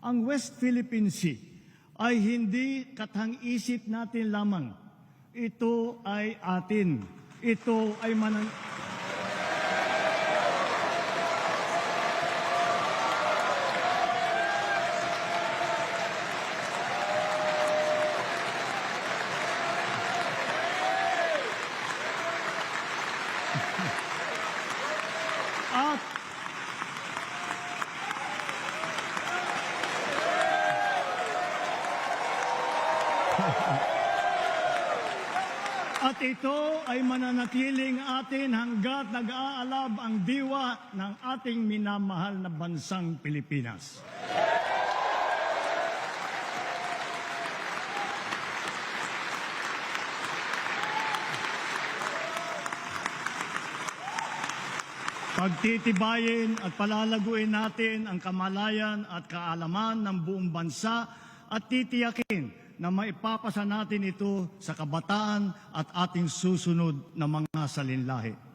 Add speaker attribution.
Speaker 1: ang West Philippine Sea ay hindi katang-isip natin lamang. Ito ay atin. Ito ay At ito ay mananatiling atin hanggat nag-aalab ang diwa ng ating minamahal na bansang Pilipinas. Pagtitibayin at palalaguin natin ang kamalayan at kaalaman ng buong bansa at titiyakin na maipapasa natin ito sa kabataan at ating susunod na mga salinlahi.